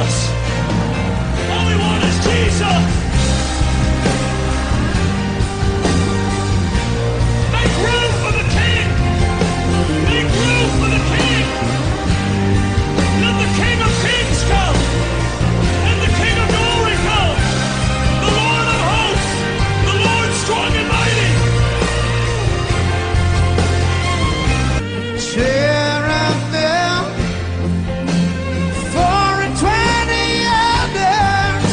else. All we want is Jesus. Make room for the King. Make room for the King. Let the King of Kings come. And the King of Glory come. The Lord of hosts. The Lord strong and mighty. Cheer and them for 20 others.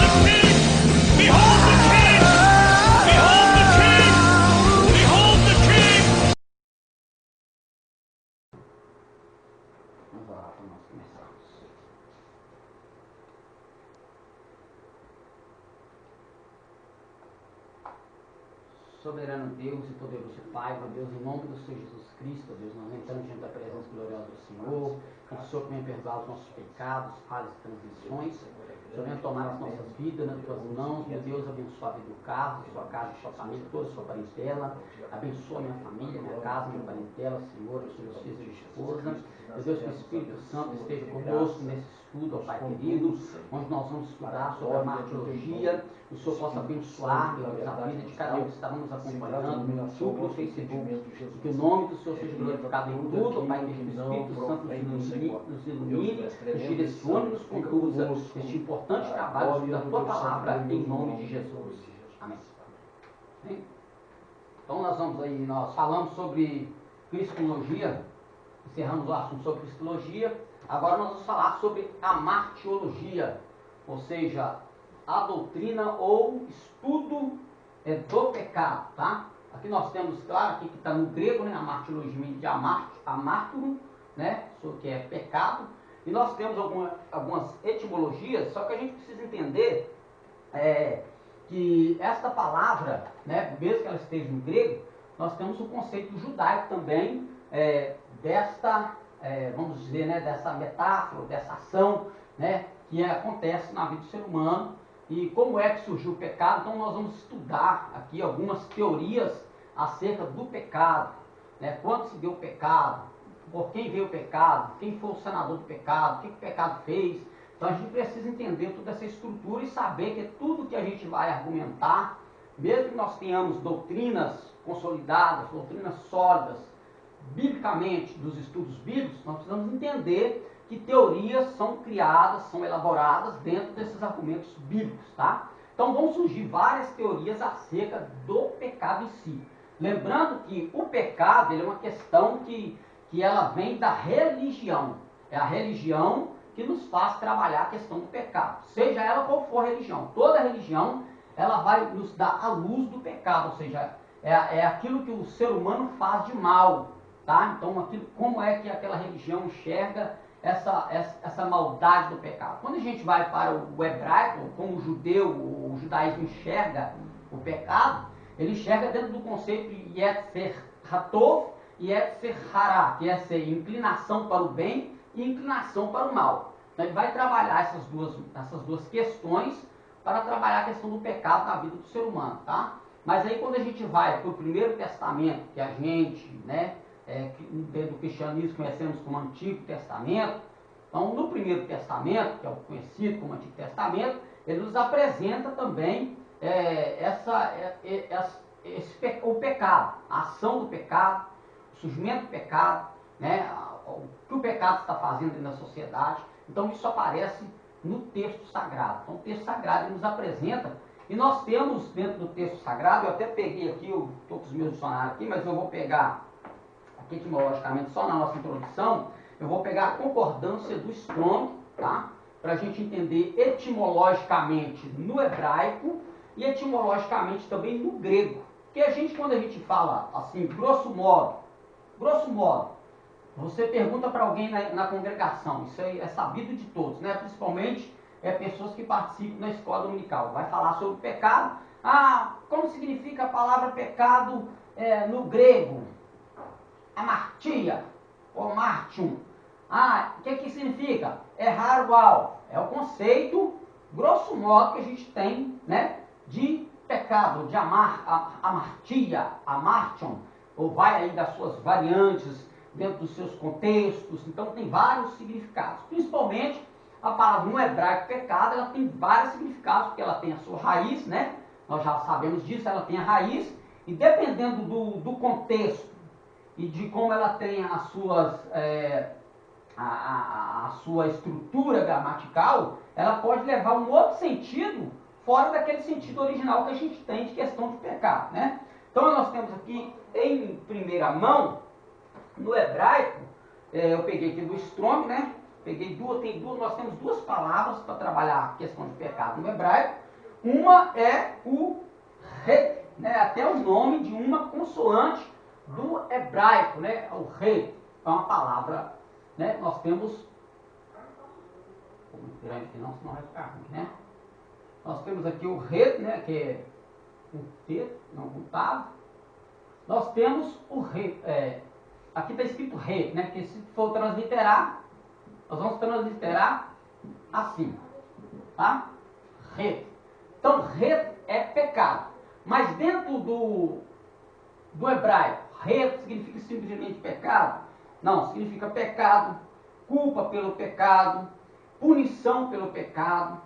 The King. Behold the King. Behold the King. Behold the King. Vamos orar para nós começarmos. Soberano Deus e poderoso Pai, ó Deus, em nome do Senhor Jesus Cristo, ó Deus, nós entramos diante da presença gloriosa do Senhor, que o Senhor venha perdoar os nossos pecados, falhas e transgressões. O Senhor venha tomar as nossas vidas nas tuas mãos, meu Deus, abençoa a vida do Carlos, sua casa, sua família, toda a sua parentela, abençoa minha família, minha casa, minha parentela, Senhor, os meus filhos e esposa. Meu Deus, que o Espírito Santo esteja conosco nesse estudo, ó Pai querido, onde nós vamos estudar sobre a martirologia. O Senhor possa abençoar, meu Deus, a vida de cada um que está nos acompanhando no YouTube, no Facebook. Que o nome do Senhor seja glorificado em tudo, ó Pai, que o Espírito Santo nos ilumine, nos direcione, nos conduza este importante trabalho da Tua Palavra, em nome de Jesus. Amém. Bem, então nós falamos sobre cristologia, encerramos o assunto sobre cristologia. Agora nós vamos falar sobre a martiologia, ou seja, a doutrina ou estudo do pecado, tá? Aqui nós temos, claro, aqui que está no grego, né, a martiologia de amárturo, né, que é pecado, e nós temos algumas etimologias, só que a gente precisa entender que esta palavra, né, mesmo que ela esteja no grego, nós temos o conceito judaico também, vamos dizer, né, dessa metáfora, dessa ação, né, que acontece na vida do ser humano. E como é que surgiu o pecado? Então nós vamos estudar aqui algumas teorias acerca do pecado, né? Quando se deu o pecado, por quem veio o pecado, quem foi o senador do pecado, o que o pecado fez. Então a gente precisa entender toda essa estrutura e saber que tudo que a gente vai argumentar, mesmo que nós tenhamos doutrinas consolidadas, doutrinas sólidas, biblicamente, dos estudos bíblicos, nós precisamos entender que teorias são criadas, são elaboradas dentro desses argumentos bíblicos, tá? Então vão surgir várias teorias acerca do pecado em si. Lembrando que o pecado ele é uma questão que ela vem da religião. É a religião que nos faz trabalhar a questão do pecado. Seja ela qual for a religião. Toda religião ela vai nos dar a luz do pecado, ou seja, é aquilo que o ser humano faz de mal, tá? Então como é que aquela religião enxerga essa maldade do pecado. Quando a gente vai para o hebraico, como o judaísmo enxerga o pecado, ele enxerga dentro do conceito de Yetzer Hatov e Yetzer Hara, que é ser inclinação para o bem e inclinação para o mal. Então ele vai trabalhar essas duas questões para trabalhar a questão do pecado na vida do ser humano, tá? Mas aí quando a gente vai para o Primeiro Testamento, que a gente, né, dentro do cristianismo conhecemos como Antigo Testamento, então no Primeiro Testamento, que é o conhecido como Antigo Testamento, ele nos apresenta também o pecado, a ação do pecado, o surgimento do pecado, né, o que o pecado está fazendo na sociedade. Então isso aparece no texto sagrado. Então o texto sagrado ele nos apresenta, e nós temos dentro do texto sagrado, eu até peguei aqui, eu estou com os meus dicionários aqui, mas eu vou pegar aqui etimologicamente, só na nossa introdução, eu vou pegar a concordância do Strong, tá? Para a gente entender etimologicamente no hebraico e etimologicamente também no grego. Porque quando a gente fala assim, grosso modo, você pergunta para alguém na congregação, isso aí é sabido de todos, né? Principalmente pessoas que participam da escola dominical, vai falar sobre pecado. Como significa a palavra pecado no grego? Amartia, ou martium. O que significa? Errar o alvo. É o conceito, grosso modo, que a gente tem, né, de pecado, de amartia, amartion, ou vai aí das suas variantes, dentro dos seus contextos, então tem vários significados. Principalmente a palavra no hebraico pecado, ela tem vários significados, porque ela tem a sua raiz, né? Nós já sabemos disso, ela tem a raiz, e dependendo do contexto e de como ela tem as suas, a sua estrutura gramatical, ela pode levar um outro sentido, fora daquele sentido original que a gente tem de questão de pecado, né? Então nós temos aqui, em primeira mão, no hebraico, eu peguei aqui do Strong, né? Nós temos duas palavras para trabalhar a questão de pecado no hebraico. Uma é o re, né? Até o nome de uma consoante do hebraico, né? O re é uma palavra, né? Nós temos, muito grande aqui não, senão vai ficar ruim, né? Nós temos aqui o re, né? Que é um T, não contado. Nós temos o re, aqui está escrito re, né? Que se for transliterar, nós vamos transliterar assim, tá? Re. Então, re é pecado. Mas dentro do hebraico, re significa simplesmente pecado? Não, significa pecado, culpa pelo pecado, punição pelo pecado,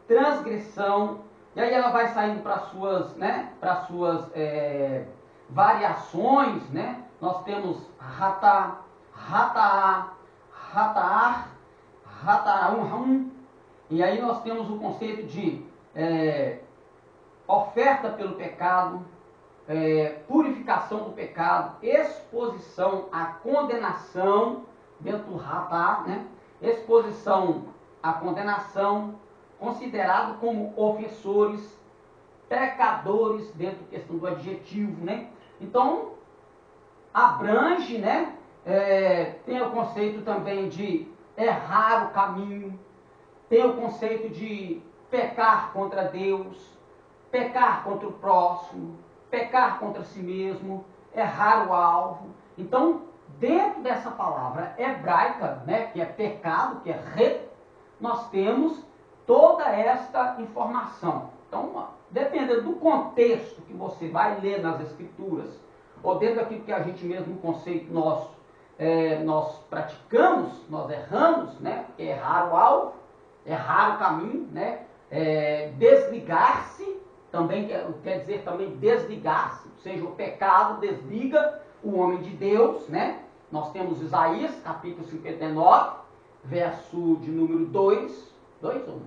transgressão. E aí ela vai saindo para suas, né, variações, né? Nós temos ratá, rataá, rataar, rataraum, e aí nós temos o conceito de oferta pelo pecado, purificação do pecado, exposição à condenação, dentro do ratá, né? Exposição à condenação, considerado como ofensores, pecadores, dentro da questão do adjetivo, né? Então, abrange, né? Tem o conceito também de errar o caminho, tem o conceito de pecar contra Deus, pecar contra o próximo, pecar contra si mesmo, errar o alvo. Então, dentro dessa palavra hebraica, né, que é pecado, que é re, nós temos toda esta informação. Então, dependendo do contexto que você vai ler nas Escrituras, ou dentro daquilo que a gente mesmo, no conceito nosso, nós praticamos, nós erramos, né? Errar o alvo, errar o caminho, né? Desligar-se, também quer dizer também desligar-se, ou seja, o pecado desliga o homem de Deus, né? Nós temos Isaías, capítulo 59, verso de número 2 ou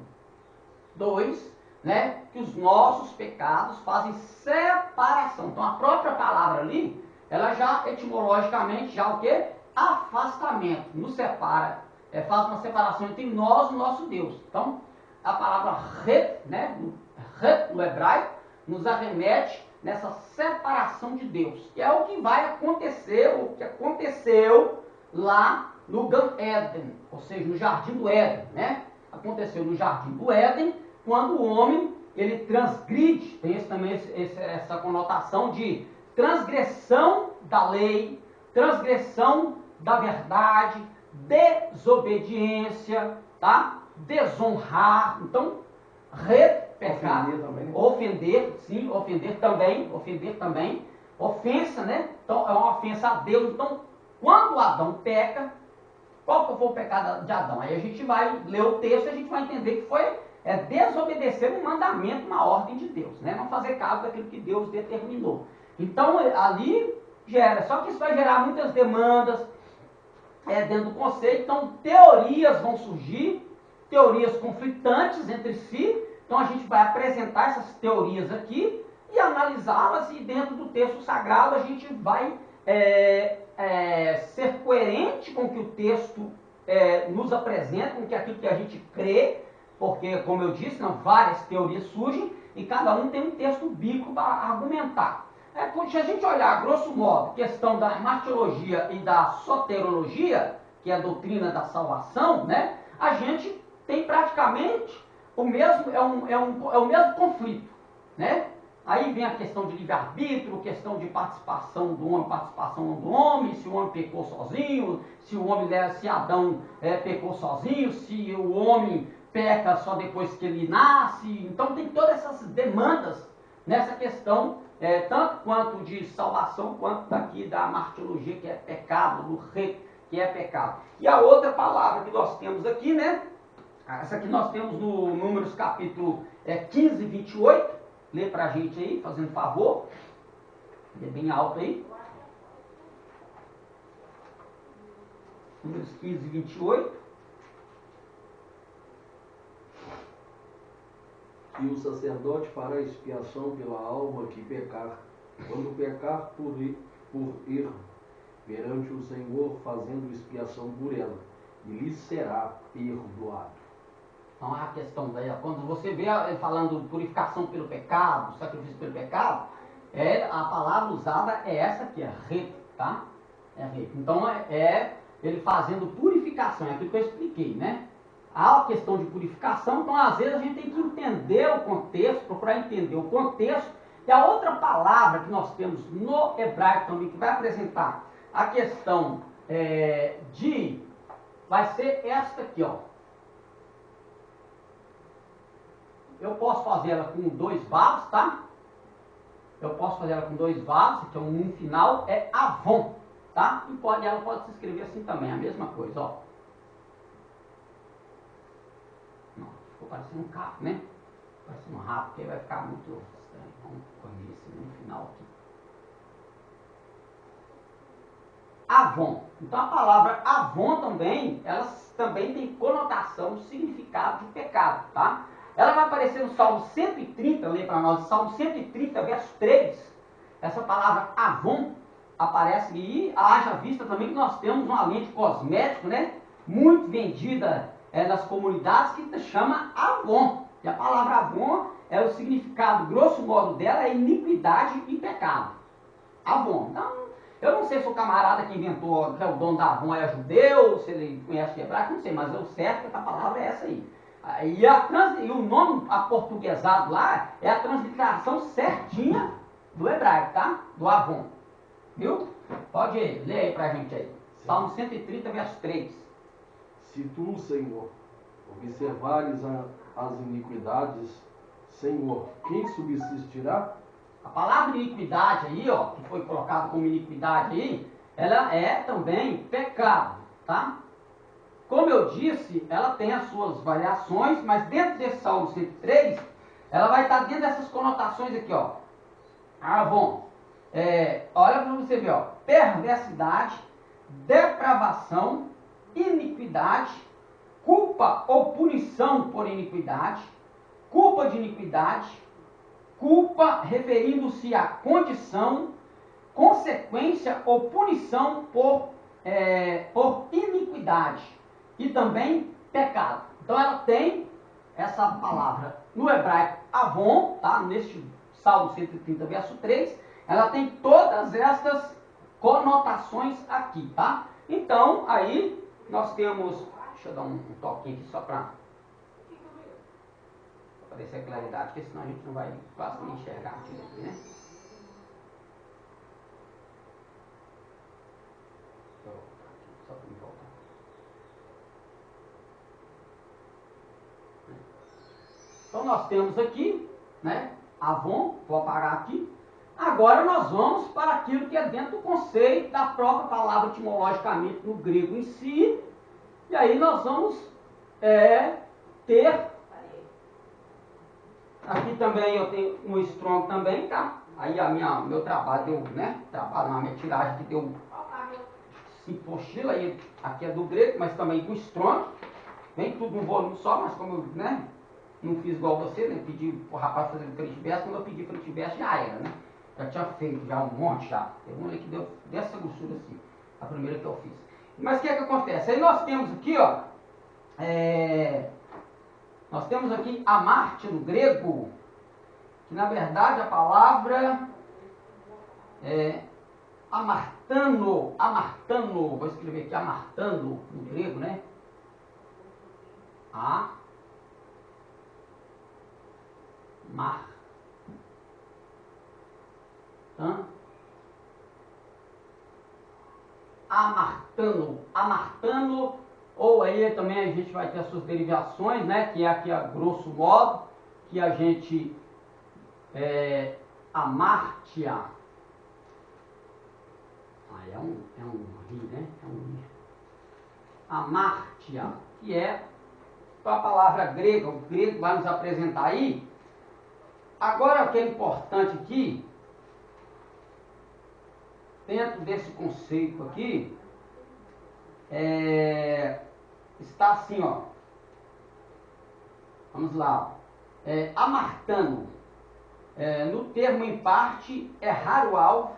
2, né? Que os nossos pecados fazem separação. Então a própria palavra ali, ela já etimologicamente já o quê? Afastamento, nos separa, faz uma separação entre nós e o nosso Deus. Então a palavra re, né? Re no hebraico, nos arremete nessa separação de Deus, que é o que vai acontecer, o que aconteceu lá no Gan Eden, ou seja, no Jardim do Éden, né? Aconteceu no Jardim do Éden, quando o homem, ele transgride, tem também essa conotação de transgressão da lei, transgressão da verdade, desobediência, tá? Desonrar. Então, pecar, ofender também, ofensa, né? Então, é uma ofensa a Deus. Então, quando Adão peca, qual que foi o pecado de Adão? Aí a gente vai ler o texto e a gente vai entender que foi desobedecer um mandamento, uma ordem de Deus, né? Não fazer caso daquilo que Deus determinou. Então, ali gera, só que isso vai gerar muitas demandas dentro do conceito. Então, teorias vão surgir, teorias conflitantes entre si. Então, a gente vai apresentar essas teorias aqui e analisá-las, e dentro do texto sagrado a gente vai ser coerente com o que o texto nos apresenta, com aquilo que a gente crê, porque, como eu disse, várias teorias surgem e cada um tem um texto bíblico para argumentar. Se a gente olhar, grosso modo, a questão da martirologia e da soterologia, que é a doutrina da salvação, né, a gente tem praticamente o mesmo, é o mesmo conflito, né? Aí vem a questão de livre-arbítrio, questão de participação do homem, participação do homem, se o homem pecou sozinho, se Adão pecou sozinho, se o homem peca só depois que ele nasce. Então tem todas essas demandas, nessa questão, tanto quanto de salvação, quanto daqui da martiologia, que é pecado, do re, que é pecado. E a outra palavra que nós temos aqui, né? Essa aqui nós temos no Números capítulo 15, 28. Lê pra gente aí, fazendo favor. É bem alto aí. Números 15, 28. E o sacerdote fará expiação pela alma que pecar, quando pecar por erro, perante o Senhor, fazendo expiação por ela, e lhe será perdoado. Então a questão daí, quando você vê ele falando purificação pelo pecado, sacrifício pelo pecado, a palavra usada é essa aqui, é re, tá? É re. Então ele fazendo purificação, é aquilo que eu expliquei, né? Há a questão de purificação, então às vezes a gente tem que entender o contexto, procurar entender o contexto. E a outra palavra que nós temos no hebraico também, que vai apresentar a questão vai ser esta aqui, ó. Eu posso fazer ela com 2 vavos, tá? Eu posso fazer ela com 2 vavos, que é um final, é avon, tá? E ela pode se escrever assim também, a mesma coisa, ó. Não, ficou parecendo um carro, né? Parecendo um rato, porque vai ficar muito estranho. Vamos corrigir esse no final aqui. Avon. Então a palavra avon também, ela também tem conotação, significado de pecado, tá? Ela vai aparecer no Salmo 130, lê para nós, Salmo 130, verso 3. Essa palavra avon aparece e haja vista também que nós temos uma lente cosmética, né? Muito vendida nas comunidades, que se chama avon. E a palavra avon, o significado, grosso modo dela, é iniquidade e pecado. Avon. Então, eu não sei se o camarada que inventou, que é o dono da Avon, é judeu, se ele conhece hebraico, não sei, mas o certo é que a palavra é essa aí. E o nome aportuguesado lá é a transliteração certinha do hebraico, tá? Do Avon. Viu? Pode ler aí pra gente aí. Salmo 130, verso 3. Se tu, Senhor, observares as iniquidades, Senhor, quem subsistirá? A palavra iniquidade aí, ó, que foi colocada como iniquidade aí, ela é também pecado, tá? Como eu disse, ela tem as suas variações, mas dentro desse Salmo 103, ela vai estar dentro dessas conotações aqui, ó. Avon. Olha para você ver, ó. Perversidade, depravação, iniquidade, culpa ou punição por iniquidade, culpa de iniquidade, culpa referindo-se à condição, consequência ou punição por iniquidade. E também pecado. Então ela tem essa palavra no hebraico avon, tá? Neste Salmo 130, verso 3, ela tem todas essas conotações aqui, tá? Então, aí nós temos, deixa eu dar um toquinho aqui só para aparecer a claridade, porque senão a gente não vai quase nem enxergar aqui, né? Só para me voltar. Então nós temos aqui, né, avon, vou apagar aqui. Agora nós vamos para aquilo que é dentro do conceito da própria palavra etimologicamente no grego em si. E aí nós vamos ter, aqui também eu tenho um strong também, tá? Aí meu trabalho deu, né, na minha tiragem que deu 5 pochilas, aí aqui é do grego, mas também com strong. Vem tudo num volume só, mas como eu, né, não fiz igual você, né? Pedi o rapaz fazer frente verso, quando eu pedi frente verso já era, né? Já tinha feito já um monte já. Teve uma ali que deu dessa grossura assim, a primeira que eu fiz. Mas o que é que acontece? Aí nós temos aqui, ó, nós temos aqui amarte no grego, que na verdade a palavra amartano, vou escrever aqui amartano no grego, né? Amartano, ou aí também a gente vai ter as suas derivações, né? Que é aqui a grosso modo, que a gente Amártia. É um ri, né? É um ri. Amártia, que é a palavra grega, o grego vai nos apresentar aí. Agora, o que é importante aqui, dentro desse conceito aqui, está assim, ó. Vamos lá. Amartano. No termo em parte, errar o alvo.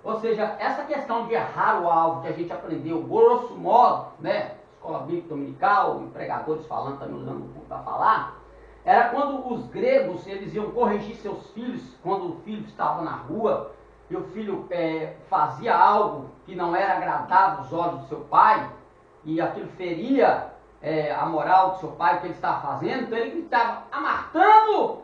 Ou seja, essa questão de errar o alvo que a gente aprendeu, grosso modo, né? Escola bíblica dominical, pregadores falando, também usando o público para falar, era quando os gregos, eles iam corrigir seus filhos, quando o filho estava na rua, e o filho fazia algo que não era agradável aos olhos do seu pai, e aquilo feria a moral do seu pai, o que ele estava fazendo, então ele gritava, amartando!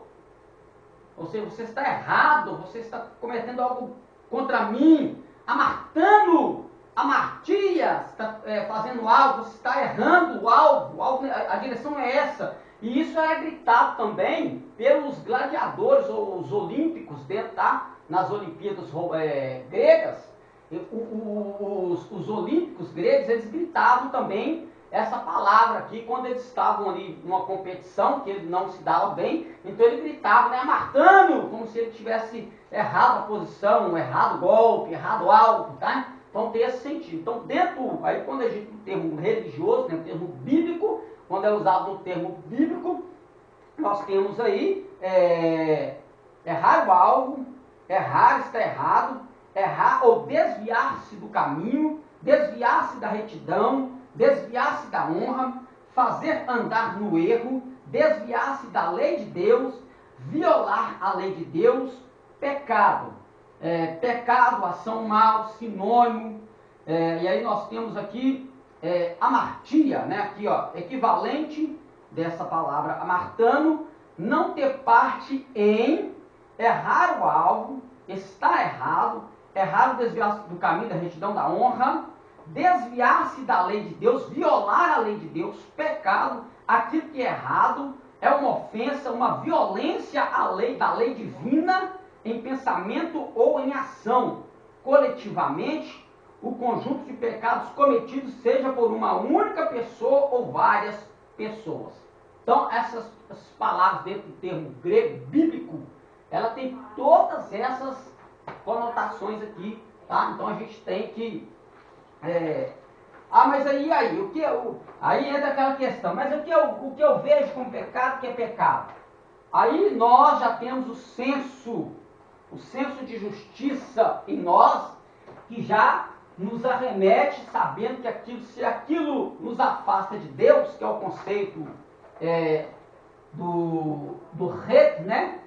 Ou seja, você está errado, você está cometendo algo contra mim, amartando, amartia, está fazendo algo, você está errando o alvo, a direção é essa. E isso era gritado também pelos gladiadores ou os olímpicos dentro, tá? Nas Olimpíadas gregas, os olímpicos gregos, eles gritavam também essa palavra aqui quando eles estavam ali numa competição que ele não se dava bem, então ele gritava, né, amartando, como se ele tivesse errado a posição, errado o golpe, errado algo, tá? Então tem esse sentido. Então dentro, aí quando a gente, no termo religioso, né, no termo bíblico, quando é usado no termo bíblico, nós temos aí errar o alvo, errar está errado, errar ou desviar-se do caminho, desviar-se da retidão, desviar-se da honra, fazer andar no erro, desviar-se da lei de Deus, violar a lei de Deus, pecado. Pecado, ação mal, sinônimo. E aí nós temos aqui amartia, né? Aqui, ó, equivalente dessa palavra amartano, não ter parte em errar o alvo, estar errado, errar o desviar-se do caminho da retidão da honra, desviar-se da lei de Deus, violar a lei de Deus, pecado, aquilo que é errado, é uma ofensa, uma violência à lei, da lei divina, em pensamento ou em ação. Coletivamente, o conjunto de pecados cometidos seja por uma única pessoa ou várias pessoas. Então, essas palavras dentro do termo grego, bíblico, ela tem todas essas conotações aqui, tá? Então, a gente tem que... mas aí, aí entra aquela questão, mas o que eu vejo como pecado, que é pecado? Aí nós já temos o senso de justiça em nós, que já nos arremete sabendo que se aquilo nos afasta de Deus, que é o conceito do reto, né?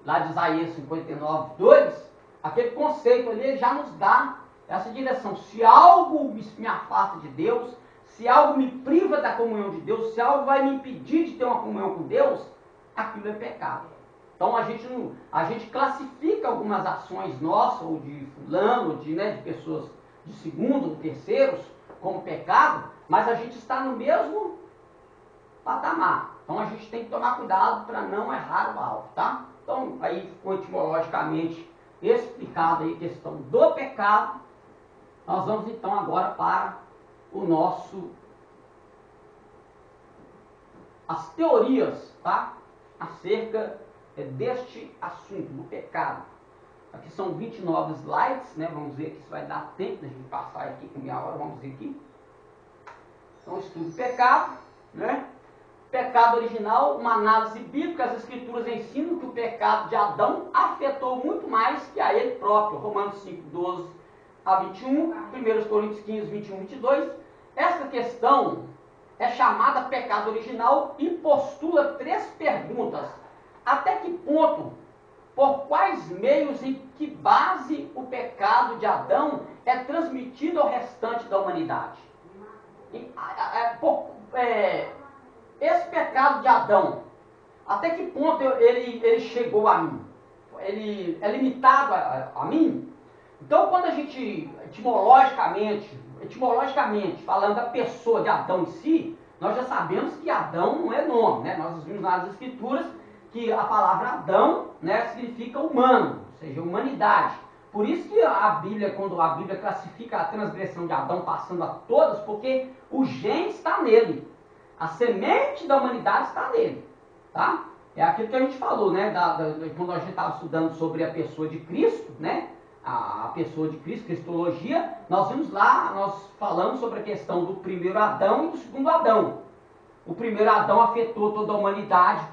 Lá de Isaías 59, 2, aquele conceito ali já nos dá essa direção. Se algo me afasta de Deus, se algo me priva da comunhão de Deus, se algo vai me impedir de ter uma comunhão com Deus, aquilo é pecado. Então a gente classifica algumas ações nossas, ou de fulano, ou de pessoas de segundo ou terceiros, como pecado, mas a gente está no mesmo patamar. Então a gente tem que tomar cuidado para não errar o alvo, tá? Então aí ficou etimologicamente explicado aí a questão do pecado. Nós vamos então agora para as teorias, tá? Acerca deste assunto, do pecado. Aqui são 29 slides, né? Vamos ver aqui se vai dar tempo de a gente passar aqui com meia hora, vamos ver aqui. Então, estudo do pecado, né? Pecado original, uma análise bíblica, as escrituras ensinam que o pecado de Adão afetou muito mais que a ele próprio. Romanos 5, 12 a 21, 1 Coríntios 15, 21, 22. Essa questão é chamada pecado original e postula 3 perguntas. Até que ponto, por quais meios, em que base o pecado de Adão é transmitido ao restante da humanidade? Esse pecado de Adão, até que ponto ele chegou a mim? Ele é limitado a mim? Então, quando a gente, etimologicamente, falando da pessoa de Adão em si, nós já sabemos que Adão não é nome, né? Nós vimos nas Escrituras que a palavra Adão, né, significa humano, ou seja, humanidade. Por isso que a Bíblia, quando a Bíblia classifica a transgressão de Adão passando a todas, porque o gene está nele. A semente da humanidade está nele. Tá? É aquilo que a gente falou, né? Quando a gente estava estudando sobre a pessoa de Cristo, né? A pessoa de Cristo, Cristologia, nós vimos lá, nós falamos sobre a questão do primeiro Adão e do segundo Adão. O primeiro Adão afetou toda a humanidade,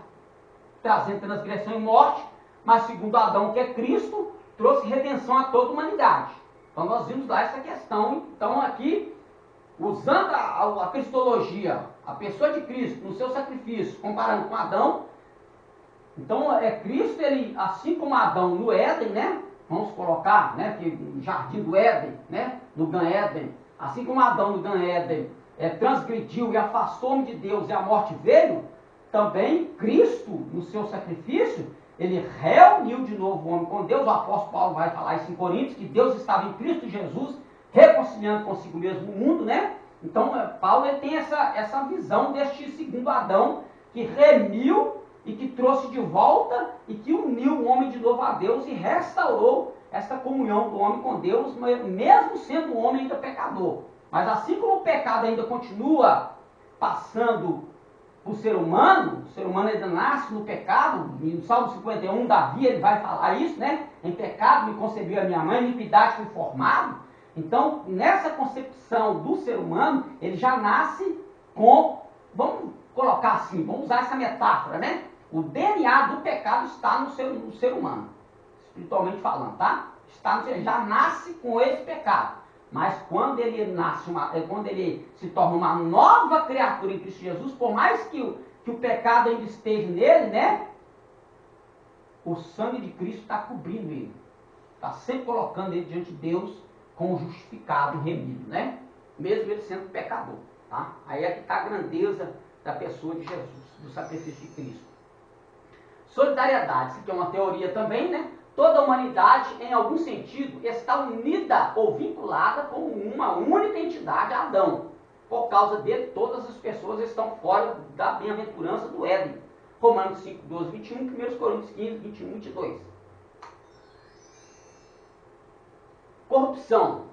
trazendo transgressão e morte, mas o segundo Adão, que é Cristo, trouxe redenção a toda a humanidade. Então nós vimos lá essa questão. Então aqui, usando a cristologia, a pessoa de Cristo no seu sacrifício, comparando com Adão, então Cristo, ele, assim como Adão no Éden, né? Vamos colocar, né? Que no jardim do Éden, né? No Gan Éden, assim como Adão no Gan Éden transgrediu e afastou-me de Deus e a morte veio, também Cristo, no seu sacrifício, ele reuniu de novo o homem com Deus. O apóstolo Paulo vai falar isso em Coríntios, que Deus estava em Cristo Jesus, reconciliando consigo mesmo o mundo, né? Então, Paulo ele tem essa visão deste segundo Adão, que remiu e que trouxe de volta e que uniu o homem de novo a Deus e restaurou essa comunhão do homem com Deus, mesmo sendo o homem ainda pecador. Mas assim como o pecado ainda continua passando o ser humano ainda nasce no pecado. No Salmo 51, Davi ele vai falar isso, né? Em pecado me concebeu a minha mãe, em iniquidade fui formado. Então, nessa concepção do ser humano, ele já nasce com, vamos colocar assim, vamos usar essa metáfora, né? O DNA do pecado está no ser humano, espiritualmente falando, tá? Ele já nasce com esse pecado. Mas quando ele quando ele se torna uma nova criatura em Cristo Jesus, por mais que o pecado ainda esteja nele, né? O sangue de Cristo está cobrindo ele. Está sempre colocando ele diante de Deus como justificado, remido, né? Mesmo ele sendo pecador, tá? Aí é que está a grandeza da pessoa de Jesus, do sacrifício de Cristo. Solidariedade, isso aqui é uma teoria também, né? Toda a humanidade, em algum sentido, está unida ou vinculada como uma única entidade a Adão. Por causa dele, todas as pessoas estão fora da bem-aventurança do Éden. Romanos 5, 12, 21, 1 Coríntios 15, 21, 22. Corrupção.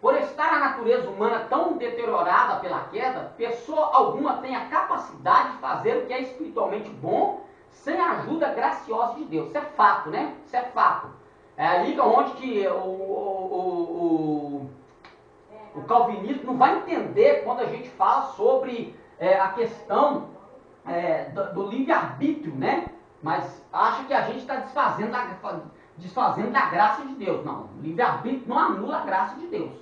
Por estar a natureza humana tão deteriorada pela queda, pessoa alguma tem a capacidade de fazer o que é espiritualmente bom, sem a ajuda graciosa de Deus. Isso é fato, né? Isso é fato. É ali onde que o calvinismo não vai entender quando a gente fala sobre a questão do livre-arbítrio, né? Mas acha que a gente está desfazendo da graça de Deus. Não, o livre-arbítrio não anula a graça de Deus.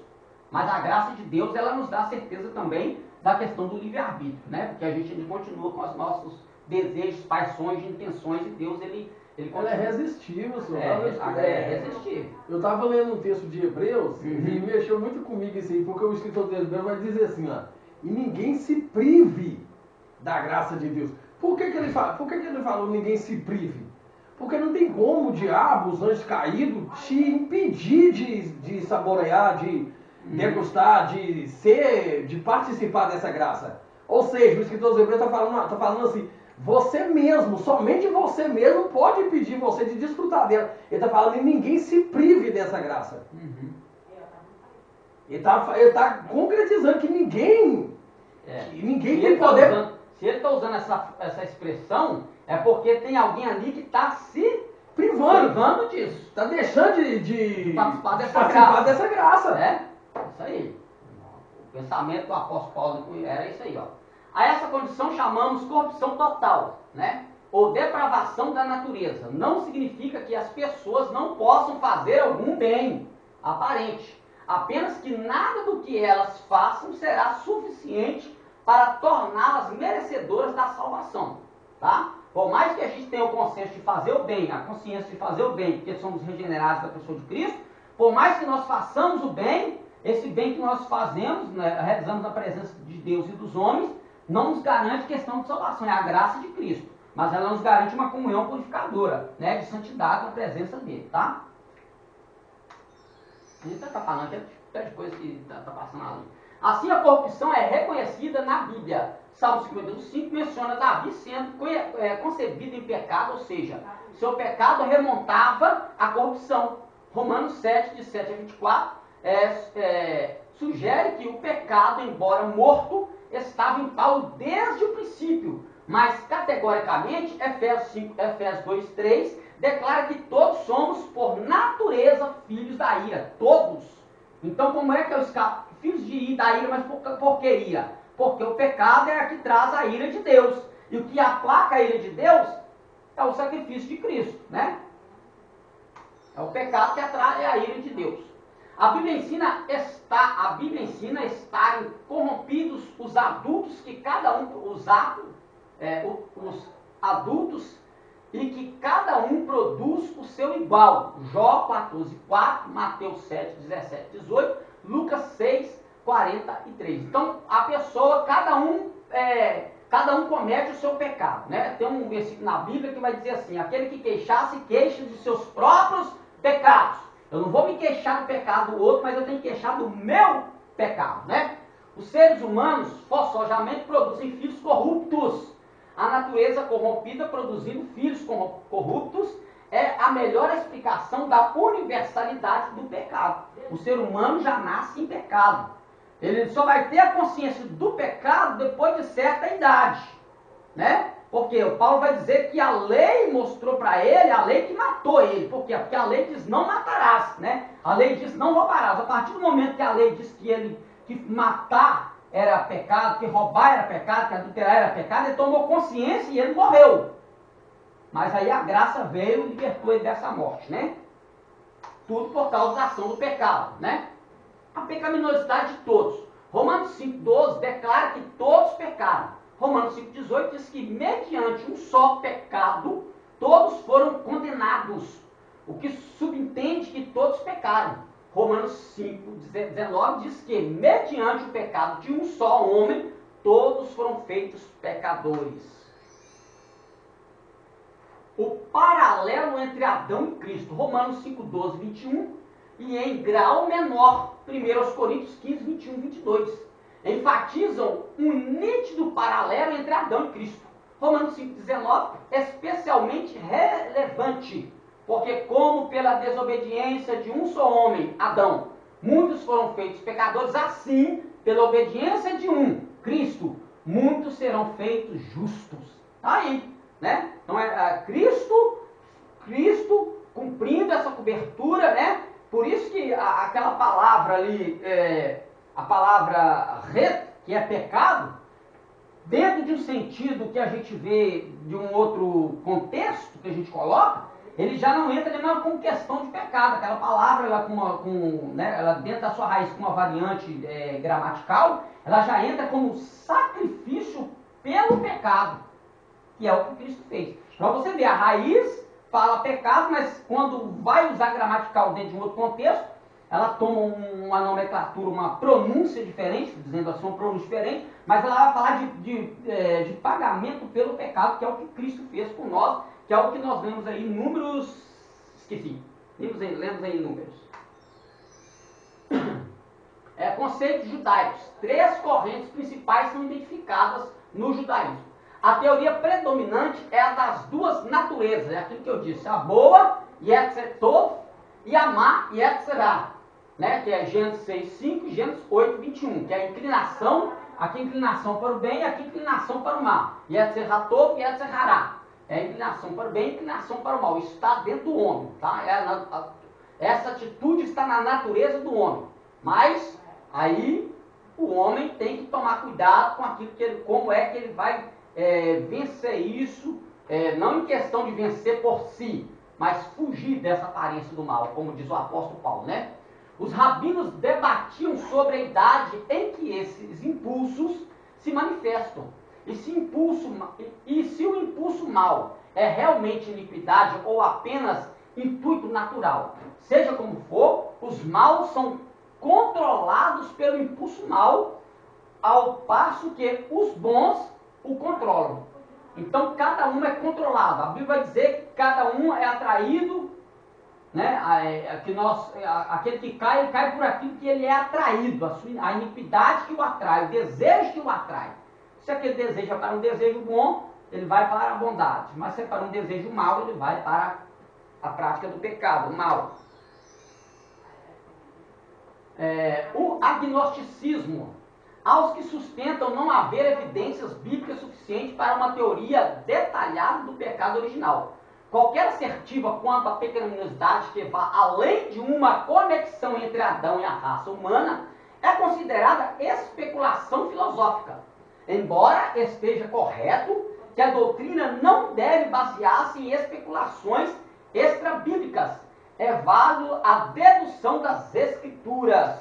Mas a graça de Deus, ela nos dá certeza também da questão do livre-arbítrio, né? Porque a gente continua com os nossos desejos, paixões, intenções, e Deus, ele Ela é resistível, senhor. É resistível. Eu estava lendo um texto de Hebreus e mexeu muito comigo isso aí, porque o escritor de Hebreus vai dizer assim, ó, e ninguém se prive da graça de Deus. Por que ele falou ninguém se prive? Porque não tem como o diabo, os anjos caídos, te impedir de saborear, de degustar, de participar dessa graça. Ou seja, o escritor de Hebreus está falando assim, você mesmo, somente você mesmo pode impedir você de desfrutar dela. Ele está falando e ninguém se prive dessa graça. Ele está concretizando que ninguém tem poder. Se ele está usando essa expressão, é porque tem alguém ali que está se privando disso. Está deixando de participar dessa graça. É, isso aí. O pensamento do apóstolo Paulo era isso aí, ó. A essa condição chamamos corrupção total, né? Ou depravação da natureza. Não significa que as pessoas não possam fazer algum bem aparente. Apenas que nada do que elas façam será suficiente para torná-las merecedoras da salvação, tá? Por mais que a gente tenha o consenso de fazer o bem, a consciência de fazer o bem, porque somos regenerados da pessoa de Cristo, por mais que nós façamos o bem, esse bem que nós fazemos, né, realizamos na presença de Deus e dos homens, não nos garante questão de salvação, é a graça de Cristo. Mas ela nos garante uma comunhão purificadora, né, de santidade na presença dele, tá? A gente está falando de coisa que está passando ali. Assim, a corrupção é reconhecida na Bíblia, Salmo 51:5 menciona Davi sendo concebido em pecado, ou seja, seu pecado remontava à corrupção. Romanos 7, de 7 a 24, sugere que o pecado, embora morto, estava em Paulo desde o princípio, mas categoricamente, Efésios 2:3, declara que todos somos, por natureza, filhos da ira, todos. Então, como é que eu escapo? Filhos da ira, mas por que ira? Porque o pecado é a que traz a ira de Deus. E o que aplaca a ira de Deus é o sacrifício de Cristo, né? É o pecado que atrai a ira de Deus. A Bíblia ensina estarem corrompidos os adultos, que cada um, os adultos, e que cada um produz o seu igual. Jó 14:4, Mateus 7, 17, 18, Lucas 6, 43. Então, a pessoa, cada um comete o seu pecado, né? Tem um versículo na Bíblia que vai dizer assim: aquele que queixa de seus próprios pecados. Eu não vou me queixar do pecado do outro, mas eu tenho que queixar do meu pecado, né? Os seres humanos, forçosamente, produzem filhos corruptos. A natureza corrompida produzindo filhos corruptos é a melhor explicação da universalidade do pecado. O ser humano já nasce em pecado. Ele só vai ter a consciência do pecado depois de certa idade, né? Porque o Paulo vai dizer que a lei mostrou para ele, a lei que matou ele. Por quê? Porque a lei diz não matarás, né? A lei diz não roubarás. A partir do momento que a lei diz que matar era pecado, que roubar era pecado, que adulterar era pecado, ele tomou consciência e ele morreu. Mas aí a graça veio e libertou ele dessa morte, né? Tudo por causa da ação do pecado, né? A pecaminosidade de todos. Romanos 5:12 declara que todos pecaram. Romanos 5:18 diz que mediante um só pecado, todos foram condenados. O que subentende que todos pecaram. Romanos 5:19 diz que mediante o pecado de um só homem, todos foram feitos pecadores. O paralelo entre Adão e Cristo. Romanos 5:12, 21. E em grau menor, 1 Coríntios 15, 21, 22. Enfatizam um nítido paralelo entre Adão e Cristo. Romanos 5,19, especialmente relevante, porque como pela desobediência de um só homem, Adão, muitos foram feitos pecadores, assim, pela obediência de um, Cristo, muitos serão feitos justos. Aí, né? Então Cristo cumprindo essa cobertura, né? Por isso que aquela palavra ali, a palavra que é pecado, dentro de um sentido que a gente vê de um outro contexto que a gente coloca, ele já não entra nem como questão de pecado. Aquela palavra, ela dentro da sua raiz com uma variante gramatical, ela já entra como sacrifício pelo pecado, que é o que Cristo fez. Para você ver, a raiz fala pecado, mas quando vai usar gramatical dentro de um outro contexto, ela toma uma nomenclatura, uma pronúncia diferente, dizendo assim, uma pronúncia diferente, mas ela vai falar de pagamento pelo pecado, que é o que Cristo fez por nós, que é o que nós lemos aí em Números, lemos aí em Números. Conceitos judaicos. 3 correntes principais são identificadas no judaísmo. A teoria predominante é a das duas naturezas, é aquilo que eu disse, a boa, Yetzer Tov, e a má, Yetzer Hara, né? Que é Gênesis 6:5 e Gênesis 8:21, que é a inclinação, aqui inclinação para o bem e aqui inclinação para o mal. Yetzer Hatov e Yetzer Hara, é a inclinação para o bem e inclinação para o mal, isso está dentro do homem, tá? Essa atitude está na natureza do homem, mas aí o homem tem que tomar cuidado com aquilo como é que ele vai vencer isso, não em questão de vencer por si, mas fugir dessa aparência do mal, como diz o apóstolo Paulo, né? Os rabinos debatiam sobre a idade em que esses impulsos se manifestam. E se o impulso mal é realmente iniquidade ou apenas intuito natural. Seja como for, os maus são controlados pelo impulso mal, ao passo que os bons o controlam. Então cada um é controlado. A Bíblia vai dizer que cada um é atraído, né? Aquele que cai, ele cai por aquilo que ele é atraído, a iniquidade que o atrai, o desejo que o atrai. Se aquele desejo é para um desejo bom, ele vai para a bondade. Mas se é para um desejo mau, ele vai para a prática do pecado, o mal. O agnosticismo. Aos que sustentam não haver evidências bíblicas suficientes para uma teoria detalhada do pecado original. Qualquer assertiva quanto à pecaminosidade que vá além de uma conexão entre Adão e a raça humana é considerada especulação filosófica. Embora esteja correto que a doutrina não deve basear-se em especulações extrabíblicas, é válido a dedução das Escrituras.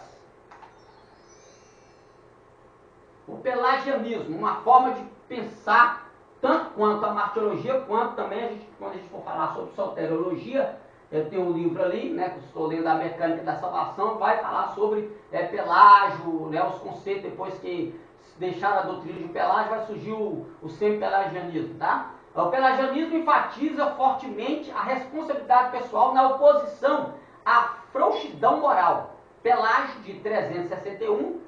O pelagianismo, uma forma de pensar tanto quanto a martirologia, quanto também, quando a gente for falar sobre soteriologia, eu tenho um livro ali, né, que eu estou lendo, A Mecânica da Salvação, vai falar sobre Pelágio, né, os conceitos, depois que deixaram a doutrina de Pelágio, vai surgir o semi-pelagianismo, tá? O pelagianismo enfatiza fortemente a responsabilidade pessoal na oposição à frouxidão moral. Pelágio de 361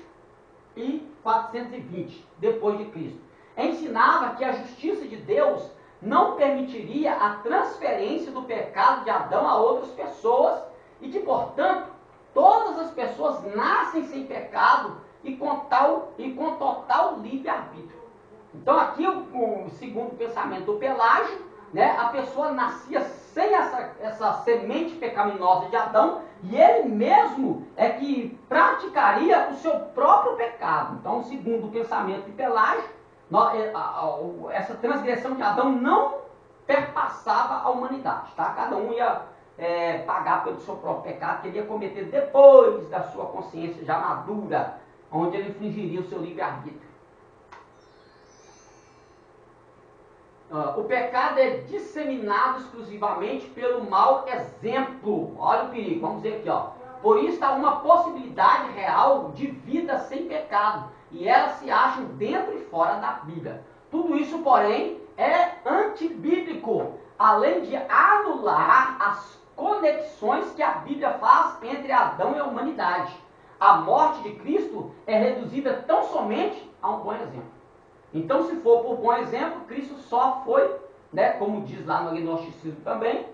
e 420 depois de Cristo. Ensinava que a justiça de Deus não permitiria a transferência do pecado de Adão a outras pessoas e que, portanto, todas as pessoas nascem sem pecado e com total livre-arbítrio. Então aqui, segundo o pensamento do Pelágio, né, a pessoa nascia sem essa semente pecaminosa de Adão e ele mesmo é que praticaria o seu próprio pecado. Então, segundo o pensamento de Pelágio, essa transgressão de Adão não perpassava a humanidade, tá? Cada um ia pagar pelo seu próprio pecado que ele ia cometer depois da sua consciência já madura, onde ele infringiria o seu livre-arbítrio. O pecado é disseminado exclusivamente pelo mau exemplo. Olha o perigo, vamos ver aqui, ó. Por isso há uma possibilidade real de vida sem pecado, e elas se acham dentro e fora da Bíblia. Tudo isso, porém, é antibíblico, além de anular as conexões que a Bíblia faz entre Adão e a humanidade. A morte de Cristo é reduzida tão somente a um bom exemplo. Então, se for por bom exemplo, Cristo só foi, né, como diz lá no agnosticismo também,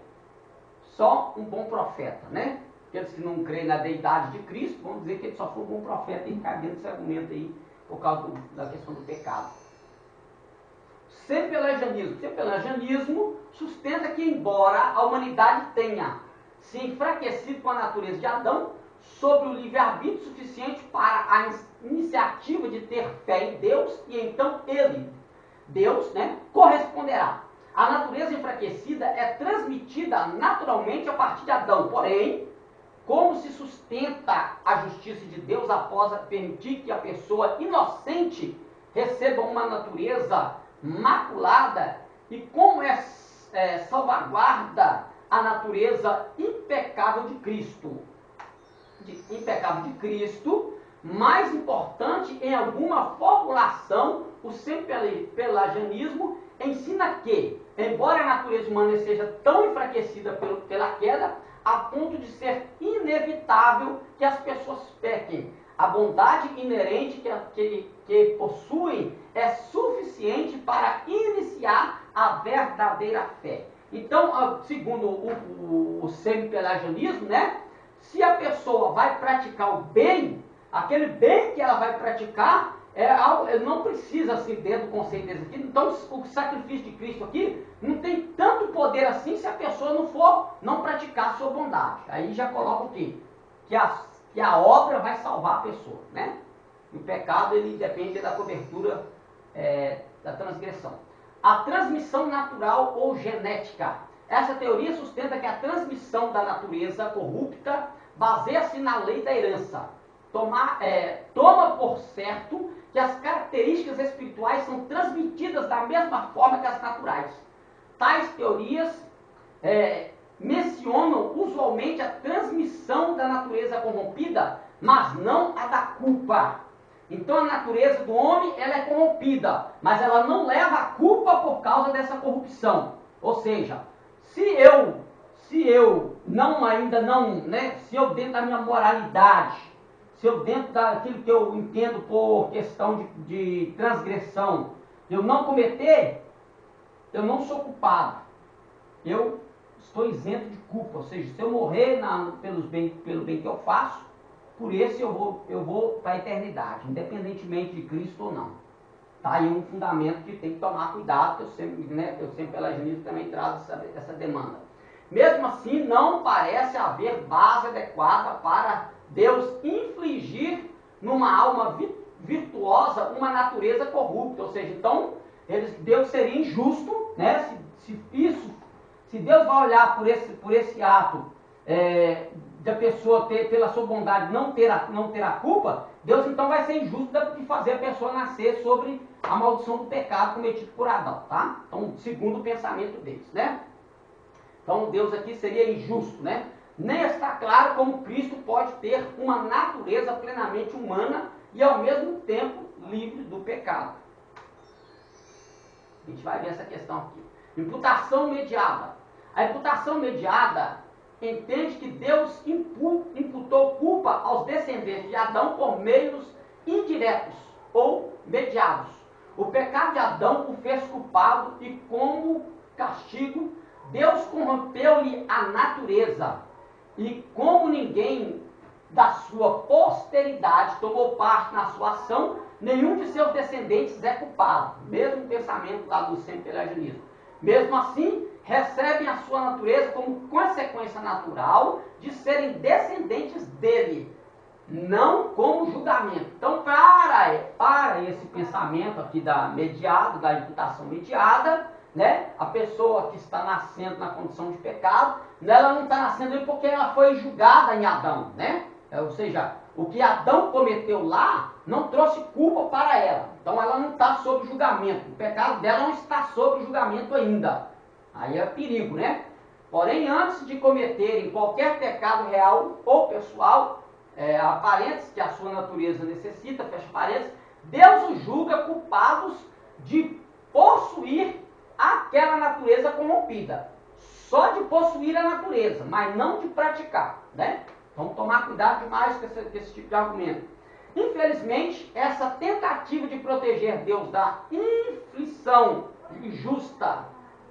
só um bom profeta, né? Aqueles que não creem na deidade de Cristo vão dizer que ele só foi um bom profeta e cai dentro desse argumento aí, por causa da questão do pecado. Semi-pelagianismo sustenta que, embora a humanidade tenha se enfraquecido com a natureza de Adão, sobre o livre-arbítrio suficiente para a iniciativa de ter fé em Deus, e então ele, Deus, né, corresponderá. A natureza enfraquecida é transmitida naturalmente a partir de Adão, porém, como se sustenta a justiça de Deus após permitir que a pessoa inocente receba uma natureza maculada, e como salvaguarda a natureza impecável de Cristo. Mais importante, em alguma formulação, o semi-pelagianismo ensina que, embora a natureza humana seja tão enfraquecida pela queda, a ponto de ser inevitável que as pessoas pequem, a bondade inerente que possuem é suficiente para iniciar a verdadeira fé. Então, segundo o semi-pelagianismo, né, se a pessoa vai praticar o bem, aquele bem que ela vai praticar é algo, não precisa assim dentro do conceito desse aqui. Então o sacrifício de Cristo aqui não tem tanto poder assim se a pessoa não praticar a sua bondade. Aí já coloca o quê? Que a obra vai salvar a pessoa, né? E o pecado, ele depende da cobertura da transgressão. A transmissão natural ou genética. Essa teoria sustenta que a transmissão da natureza corrupta baseia-se na lei da herança. Toma por certo que as características espirituais são transmitidas da mesma forma que as naturais. Tais teorias mencionam usualmente a transmissão da natureza corrompida, mas não a da culpa. Então a natureza do homem, ela é corrompida, mas ela não leva a culpa por causa dessa corrupção. Ou seja, se eu dentro da minha moralidade, se eu dentro daquilo que eu entendo por questão de transgressão, eu não cometer, eu não sou culpado. Eu estou isento de culpa. Ou seja, se eu morrer pelo bem que eu faço, por esse eu vou para a eternidade, independentemente de Cristo ou não. Está aí um fundamento que tem que tomar cuidado, que eu sempre pela Genise também trago essa demanda. Mesmo assim, não parece haver base adequada para Deus infligir numa alma virtuosa uma natureza corrupta. Ou seja, então, Deus seria injusto, né? Se Deus vai olhar por esse ato da pessoa pela sua bondade não ter a culpa, Deus então vai ser injusto de fazer a pessoa nascer sobre a maldição do pecado cometido por Adão, tá? Então, segundo o pensamento deles, né? Então, Deus aqui seria injusto, né? Nem está claro como Cristo pode ter uma natureza plenamente humana e ao mesmo tempo livre do pecado. A gente vai ver essa questão aqui. Imputação mediada. A imputação mediada entende que Deus imputou culpa aos descendentes de Adão por meios indiretos ou mediados. O pecado de Adão o fez culpado e, como castigo, Deus corrompeu-lhe a natureza. E como ninguém da sua posteridade tomou parte na sua ação, nenhum de seus descendentes é culpado. Mesmo pensamento lá do sempelagianismo. Mesmo assim, recebem a sua natureza como consequência natural de serem descendentes dele, não como julgamento. Então, para esse pensamento aqui da imputação mediada, né, a pessoa que está nascendo na condição de pecado, ela não está nascendo porque ela foi julgada em Adão, né? Ou seja, o que Adão cometeu lá não trouxe culpa para ela. Então ela não está sob julgamento. O pecado dela não está sob julgamento ainda. Aí é perigo, né? Porém, antes de cometerem qualquer pecado real ou pessoal, aparentes que a sua natureza necessita, fecha parênteses, Deus os julga culpados de possuir aquela natureza corrompida. Só de possuir a natureza, mas não de praticar, né? Vamos tomar cuidado demais com esse tipo de argumento. Infelizmente, essa tentativa de proteger Deus da inflição injusta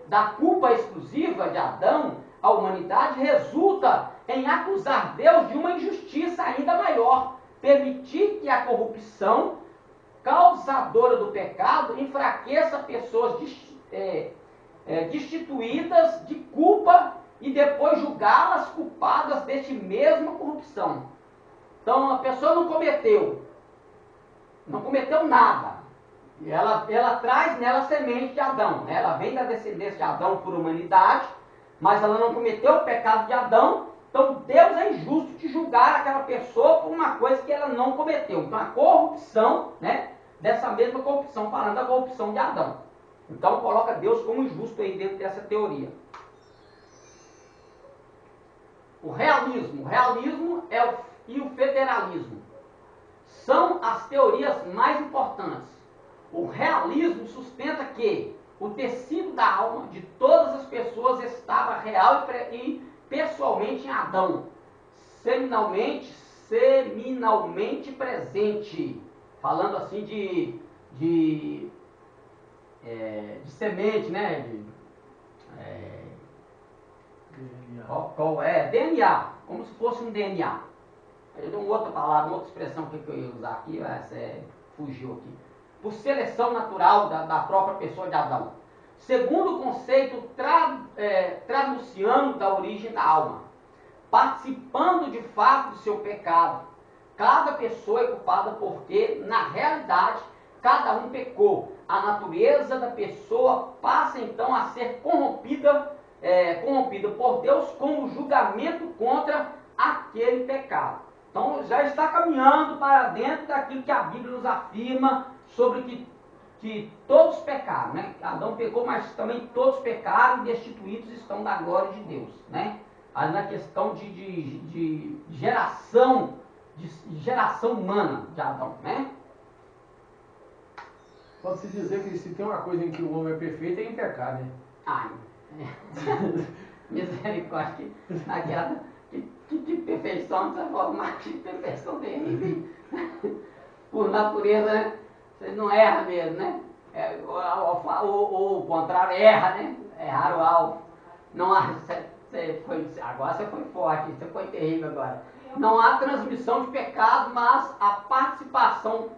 da culpa exclusiva de Adão à humanidade resulta em acusar Deus de uma injustiça ainda maior, permitir que a corrupção causadora do pecado enfraqueça pessoas destituídas de culpa e depois julgá-las culpadas deste mesma corrupção. Então a pessoa não cometeu nada. E ela traz nela a semente de Adão, né? Ela vem da descendência de Adão por humanidade, mas ela não cometeu o pecado de Adão. Então Deus é injusto de julgar aquela pessoa por uma coisa que ela não cometeu. Então a corrupção, né? Dessa mesma corrupção, falando da corrupção de Adão. Então coloca Deus como injusto aí dentro dessa teoria. O realismo e o federalismo são as teorias mais importantes. O realismo sustenta que o tecido da alma de todas as pessoas estava real e pessoalmente em Adão, seminalmente presente, falando assim de semente, né? DNA, como se fosse um DNA. Eu dou uma outra palavra, uma outra expressão que eu ia usar aqui, fugiu aqui. Por seleção natural da própria pessoa de Adão. Segundo o conceito traduciano da origem da alma, participando de fato do seu pecado, cada pessoa é culpada porque, na realidade, cada um pecou. A natureza da pessoa passa então a ser corrompida por Deus como julgamento contra aquele pecado. Então já está caminhando para dentro daquilo que a Bíblia nos afirma sobre que todos pecaram, né? Adão pecou, mas também todos pecaram e destituídos estão da glória de Deus, né? Aí na questão de geração humana de Adão, né? Pode-se dizer que se tem uma coisa em que o homem é perfeito, é em pecar, né? Misericórdia. Que perfeição, você falou, mas que perfeição terrível. Por natureza, né? Você não erra mesmo, né? Ou o contrário, erra, né? Errar o alvo. Não há, agora você foi forte, você foi terrível agora. Não há transmissão de pecado, mas a participação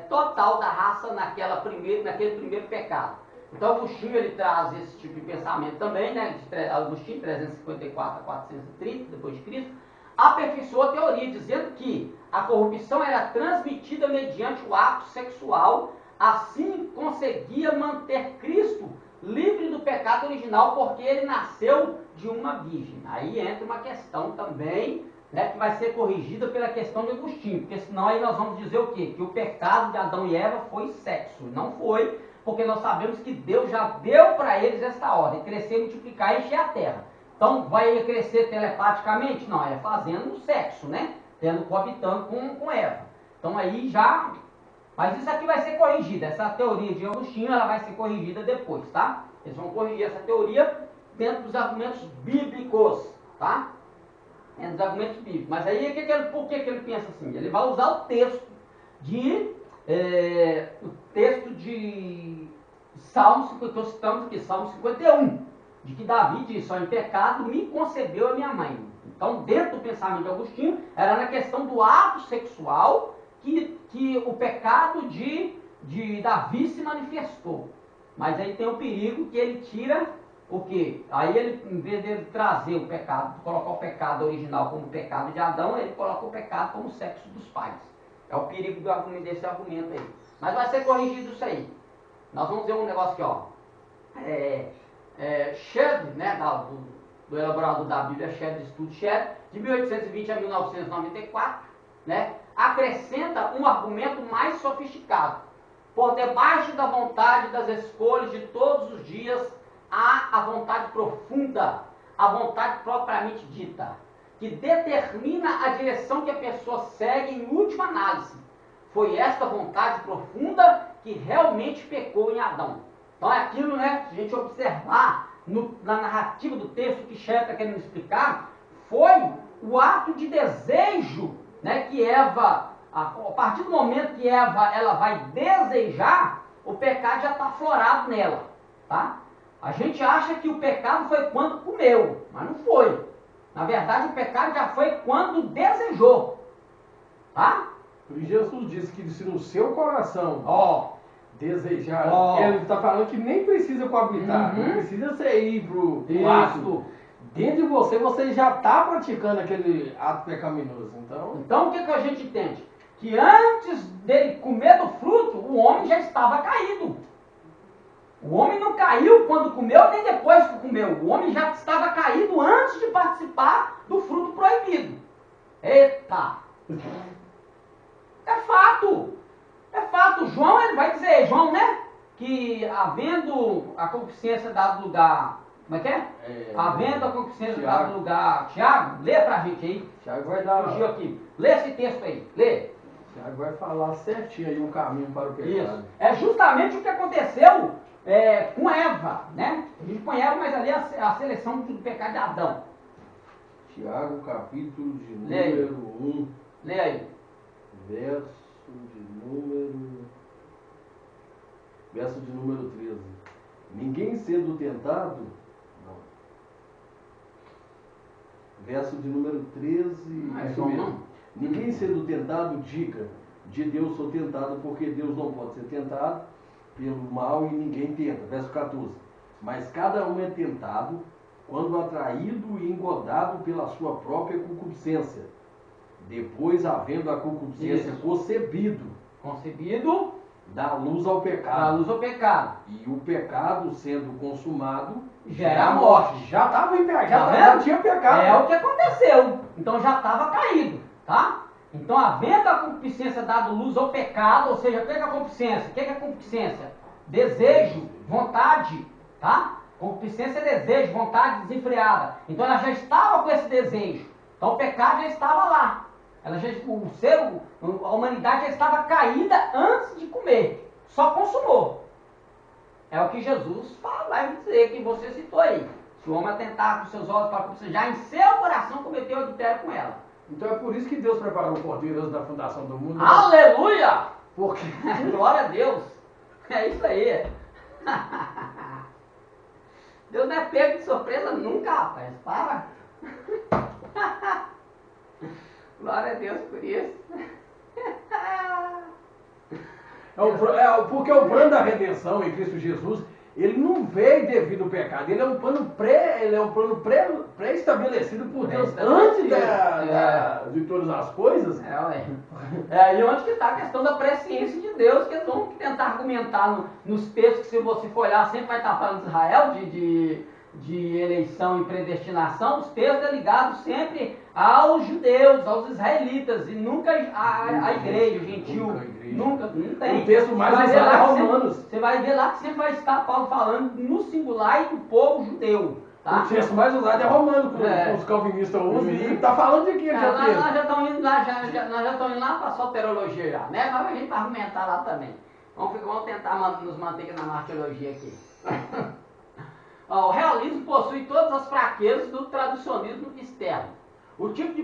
total da raça naquele primeiro pecado. Então Agostinho ele traz esse tipo de pensamento também, né? Agostinho, 354 a 430 depois de Cristo, aperfeiçoou a teoria, dizendo que a corrupção era transmitida mediante o ato sexual, assim conseguia manter Cristo livre do pecado original, porque ele nasceu de uma virgem. Aí entra uma questão também, né, que vai ser corrigida pela questão de Agostinho, porque senão aí nós vamos dizer o quê? Que o pecado de Adão e Eva foi sexo. Não foi, porque nós sabemos que Deus já deu para eles esta ordem, crescer, multiplicar e encher a terra. Então vai crescer telepaticamente? Não, é fazendo sexo, né? Coabitando com Eva. Então aí já... Mas isso aqui vai ser corrigido, essa teoria de Agostinho ela vai ser corrigida depois, tá? Eles vão corrigir essa teoria dentro dos argumentos bíblicos, tá? Dentro dos argumentos bíblicos. Mas aí por que ele pensa assim? Ele vai usar o texto de Salmo, que eu citamos aqui, Salmo 51, de que Davi diz, só em pecado me concebeu a minha mãe. Então, dentro do pensamento de Agostinho, era na questão do ato sexual que o pecado de Davi se manifestou. Mas aí tem o perigo que ele tira o quê? Aí ele, em vez de trazer o pecado, colocar o pecado original como pecado de Adão, ele coloca o pecado como sexo dos pais. É o perigo desse argumento aí. Mas vai ser corrigido isso aí. Nós vamos ver um negócio aqui, ó. Shedd, né, do elaborador da Bíblia, Shedd, Estudo Shedd, de 1820 a 1994, né, acrescenta um argumento mais sofisticado. Por debaixo da vontade das escolhas de todos os dias, há a vontade profunda, a vontade propriamente dita, que determina a direção que a pessoa segue em última análise. Foi esta vontade profunda que realmente pecou em Adão. Então é aquilo, né, se a gente observar na narrativa do texto que Shedd está querendo explicar, foi o ato de desejo, né, que Eva, a partir do momento que Eva ela vai desejar, o pecado já está aflorado nela, tá? A gente acha que o pecado foi quando comeu, mas não foi. Na verdade, o pecado já foi quando desejou, tá? Por Jesus disse que se no seu coração desejar, ele está falando que nem precisa coabitar, não precisa você ir pro ato. Dentro de você já está praticando aquele ato pecaminoso. Então o que a gente entende? Que antes dele comer do fruto, o homem já estava caído. O homem não caiu quando comeu, nem depois que comeu. O homem já estava caído antes de participar do fruto proibido. Eita! É fato! É fato! João, ele vai dizer, João, né? Que havendo a concupiscência dado lugar... Como é que é? Havendo a concupiscência dado lugar... Tiago, lê pra gente aí. Tiago vai dar... Fugiu aqui. Lê esse texto aí. Lê. Tiago vai falar certinho aí um caminho para o pecado. Isso. É justamente o que aconteceu com Eva, né? A gente põe Eva, mas ali é a seleção do pecado de Adão. Tiago, capítulo de número 1. Lê aí. Verso de número 13. Ninguém sendo tentado... Não. Verso de número 13. Isso mesmo. Ninguém sendo tentado, diga, de Deus sou tentado, porque Deus não pode ser tentado pelo mal e ninguém tenta. Verso 14. Mas cada um é tentado quando atraído e engodado pela sua própria concupiscência. Depois, havendo a concupiscência concebido, dá luz ao pecado. E o pecado sendo consumado, gera a morte. Já estava em pecado, já tinha pecado. É o que aconteceu. Então já estava caído, tá? Então, havendo a concupiscência dado luz ao pecado, ou seja, o que é a concupiscência? O que é a concupiscência? Desejo, vontade, tá? Concupiscência é desejo, vontade desenfreada. Então ela já estava com esse desejo. Então o pecado já estava lá. A humanidade já estava caída antes de comer. Só consumou. É o que Jesus vai dizer, que você citou aí. Se o homem atentar com seus olhos para a corrupção, já em seu coração cometeu adultério com ela. Então é por isso que Deus preparou o cordeiro antes da fundação do mundo. Aleluia! Porque Glória a Deus! É isso aí. Deus não é pego de surpresa nunca, rapaz. Para! Glória a Deus por isso. Porque o plano da redenção em Cristo Jesus, ele não veio devido ao pecado, ele é um plano pré-estabelecido por Deus antes de todas as coisas. E onde que está a questão da presciência de Deus, que eles vão tentar argumentar nos textos que, se você for olhar, sempre vai estar falando de Israel, de eleição e predestinação. Os textos é ligados sempre aos judeus, aos israelitas, e nunca a igreja, o gentil. Nunca, não tem. O texto mais usado é Romanos. Você vai ver lá que sempre vai estar Paulo falando no singular e do povo judeu. Tá? O texto mais usado é Romanos, que os calvinistas usam, e está falando de quê? Nós já estamos indo lá, nós já estamos indo lá para a soterologia já, né? Mas a gente vai argumentar lá também. Vamos tentar nos manter na martirologia aqui. O realismo possui todas as fraquezas do traducionismo externo. O tipo de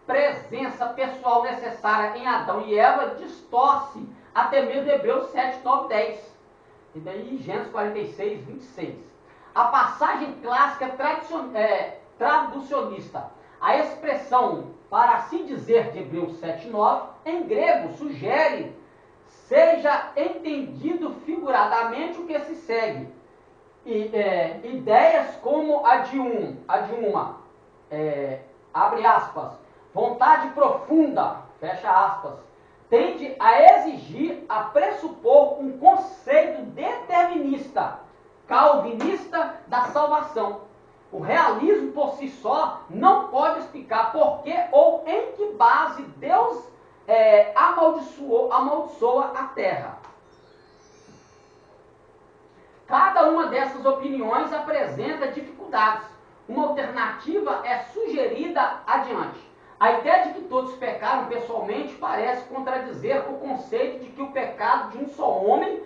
presença pessoal necessária em Adão e Eva distorce até mesmo Hebreus 7, 9, 10. E daí Gênesis 46, 26. A passagem clássica traducionista, a expressão para assim dizer de Hebreus 7, 9, em grego sugere seja entendido figuradamente o que se segue. Ideias como a de uma, abre aspas, vontade profunda, fecha aspas, tende a exigir, a pressupor um conceito determinista, calvinista da salvação. O realismo por si só não pode explicar por que ou em que base Deus amaldiçoa a terra. Cada uma dessas opiniões apresenta dificuldades. Uma alternativa é sugerida adiante. A ideia de que todos pecaram pessoalmente parece contradizer o conceito de que o pecado de um só homem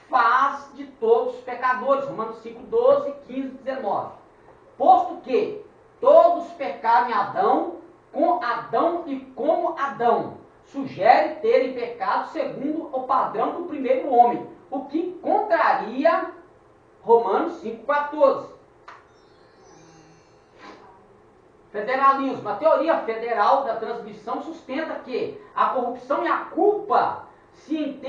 faz de todos pecadores. Romanos 5, 12, 15, 19. Posto que todos pecaram em Adão, com Adão e como Adão, sugere terem pecado segundo o padrão do primeiro homem, o que contraria Romanos 5, 14. Federalismo. A teoria federal da transmissão sustenta que a corrupção e a culpa se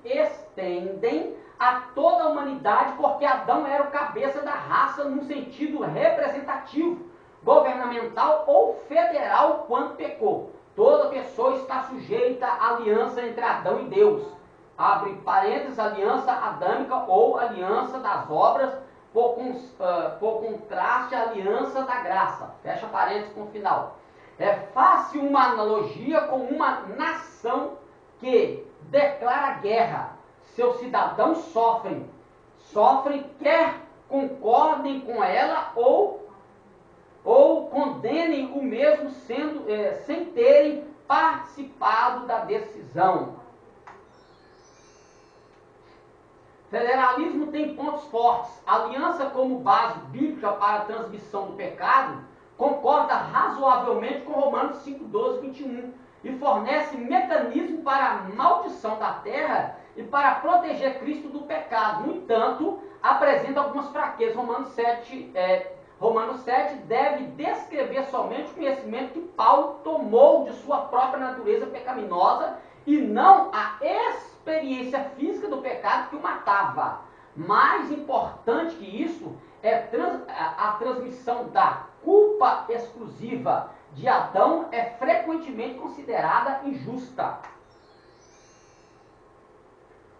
estendem a toda a humanidade, porque Adão era o cabeça da raça num sentido representativo, governamental ou federal quando pecou. Toda pessoa está sujeita à aliança entre Adão e Deus. Abre parênteses, aliança adâmica ou aliança das obras, por contraste à aliança da graça. Fecha parênteses com o final. Faz-se uma analogia com uma nação que declara guerra. Seus cidadãos sofrem, quer concordem com ela ou condenem o mesmo sem terem participado da decisão. Federalismo tem pontos fortes. A aliança como base bíblica para a transmissão do pecado concorda razoavelmente com Romanos 5, 12, 21 e fornece mecanismo para a maldição da terra e para proteger Cristo do pecado. No entanto, apresenta algumas fraquezas. Romanos 7 deve descrever somente o conhecimento que Paulo tomou de sua própria natureza pecaminosa e não a experiência física do pecado que o matava. Mais importante que isso é a transmissão da culpa exclusiva de Adão é frequentemente considerada injusta.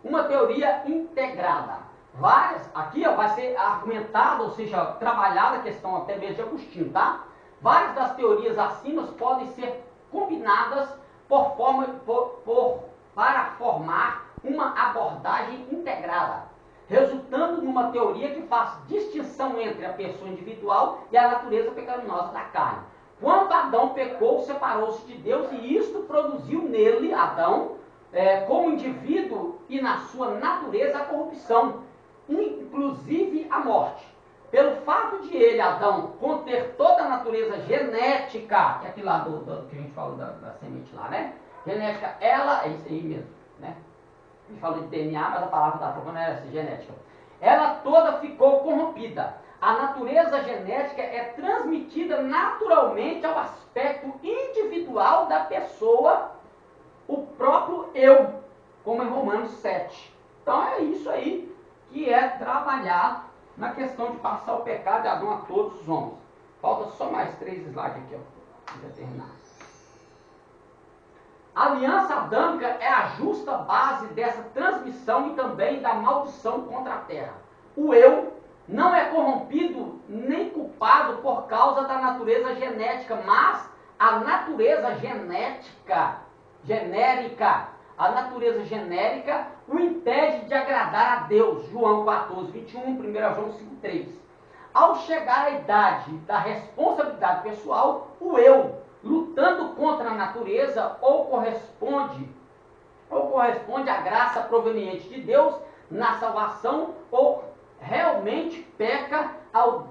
Uma teoria integrada. Aqui vai ser argumentada, ou seja, trabalhada a questão até mesmo de Agostinho, tá? Várias das teorias acima podem ser combinadas para formar uma abordagem integrada, resultando numa teoria que faz distinção entre a pessoa individual e a natureza pecaminosa da carne. Quando Adão pecou, separou-se de Deus e isto produziu nele, Adão, como indivíduo e na sua natureza, a corrupção. inclusive a morte. Pelo fato de ele, Adão, conter toda a natureza genética, que é aquilo lá que a gente falou da semente lá, né? Genética, ela, é isso aí mesmo, né? A gente falou de DNA, mas a palavra da boca não é essa, genética. Ela toda ficou corrompida. A natureza genética é transmitida naturalmente ao aspecto individual da pessoa, o próprio eu, como em Romanos 7. Então é isso aí que é trabalhado na questão de passar o pecado de Adão a todos os homens. Falta só mais 3 slides aqui, ó, para terminar. A aliança adâmica é a justa base dessa transmissão e também da maldição contra a terra. O eu não é corrompido nem culpado por causa da natureza genética, mas a natureza genérica, a natureza genérica o impede de agradar a Deus. João 14, 21, 1 João 5, 3. Ao chegar à idade da responsabilidade pessoal, o eu, lutando contra a natureza, ou corresponde à graça proveniente de Deus na salvação, ou realmente peca ao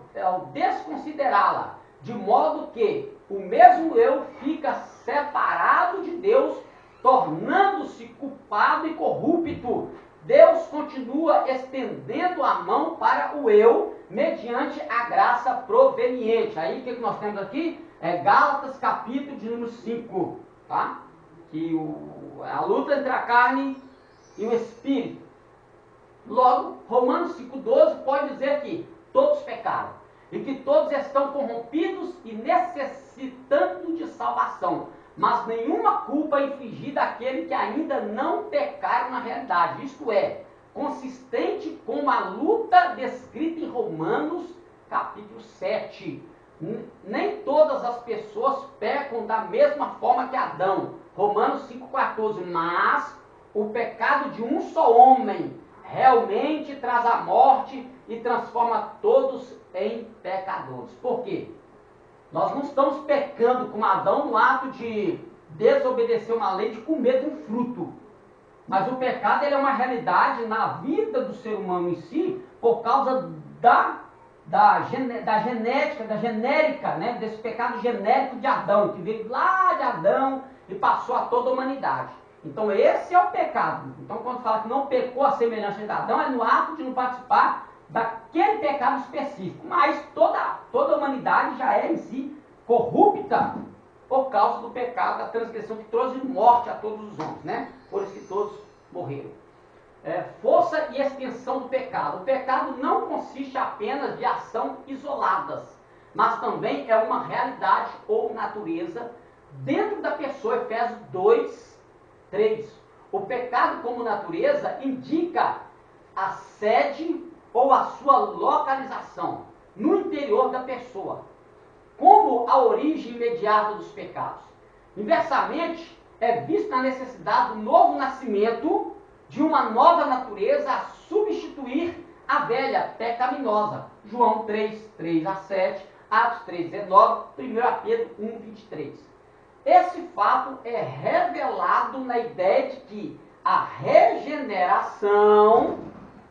desconsiderá-la, de modo que o mesmo eu fica separado de Deus, tornando-se culpado e corrupto. Deus continua estendendo a mão para o eu, mediante a graça proveniente. Aí o que nós temos aqui? É Gálatas capítulo de número 5, tá? Que a luta entre a carne e o espírito. Logo, Romanos 5,12 pode dizer que todos pecaram e que todos estão corrompidos e necessitando de salvação, mas nenhuma culpa é infligida àquele que ainda não pecaram na realidade. Isto é, consistente com a luta descrita em Romanos capítulo 7. Nem todas as pessoas pecam da mesma forma que Adão. Romanos 5,14. Mas o pecado de um só homem realmente traz a morte e transforma todos em pecadores. Por quê? Nós não estamos pecando com Adão no ato de desobedecer uma lei, de comer de um fruto. Mas o pecado ele é uma realidade na vida do ser humano em si, por causa da genética, da genérica, né, desse pecado genérico de Adão, que veio lá de Adão e passou a toda a humanidade. Então esse é o pecado. Então quando fala que não pecou a semelhança de Adão, é no ato de não participar daquele pecado específico. Mas toda a humanidade já é em si corrupta por causa do pecado, da transgressão que trouxe morte a todos os homens, né? Por isso que todos morreram. Força e extensão do pecado. O pecado não consiste apenas de ação isoladas, mas também é uma realidade ou natureza dentro da pessoa. Efésios 2, 3. O pecado como natureza indica a sede ou a sua localização no interior da pessoa, como a origem imediata dos pecados. Inversamente, é vista a necessidade do novo nascimento de uma nova natureza a substituir a velha pecaminosa. João 3, 3 a 7, Atos 3, 19, 1 Pedro 1, 23. Esse fato é revelado na ideia de que a regeneração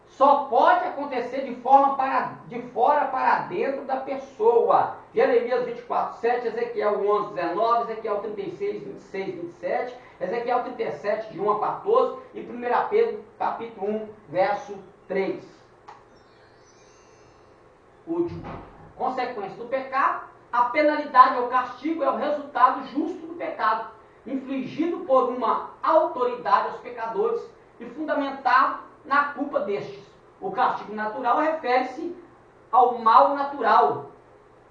só pode acontecer de fora para dentro da pessoa. Jeremias 24, 7, Ezequiel 11, 19, Ezequiel 36, 26, 27, Ezequiel 37, de 1 a 14 e 1 Pedro capítulo 1, verso 3. Último. Consequência do pecado, a penalidade ou castigo é o resultado justo do pecado, infligido por uma autoridade aos pecadores e fundamentado na culpa destes. O castigo natural refere-se ao mal natural,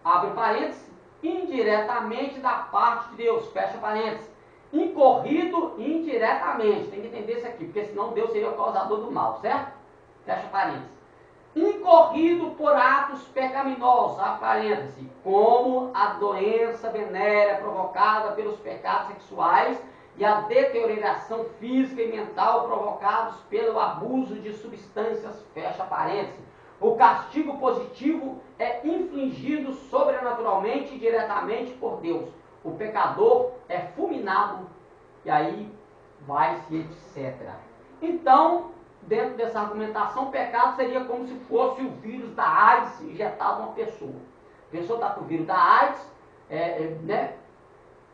abre parênteses, indiretamente da parte de Deus, fecha parênteses, incorrido indiretamente, tem que entender isso aqui, porque senão Deus seria o causador do mal, certo? Fecha parênteses. Incorrido por atos pecaminosos, abre parênteses, como a doença venérea provocada pelos pecados sexuais e a deterioração física e mental provocados pelo abuso de substâncias, fecha parênteses. O castigo positivo é infligido sobrenaturalmente e diretamente por Deus. O pecador é fulminado e aí vai-se, etc. Então, dentro dessa argumentação, o pecado seria como se fosse o vírus da AIDS injetado numa pessoa. A pessoa está com o vírus da AIDS, né?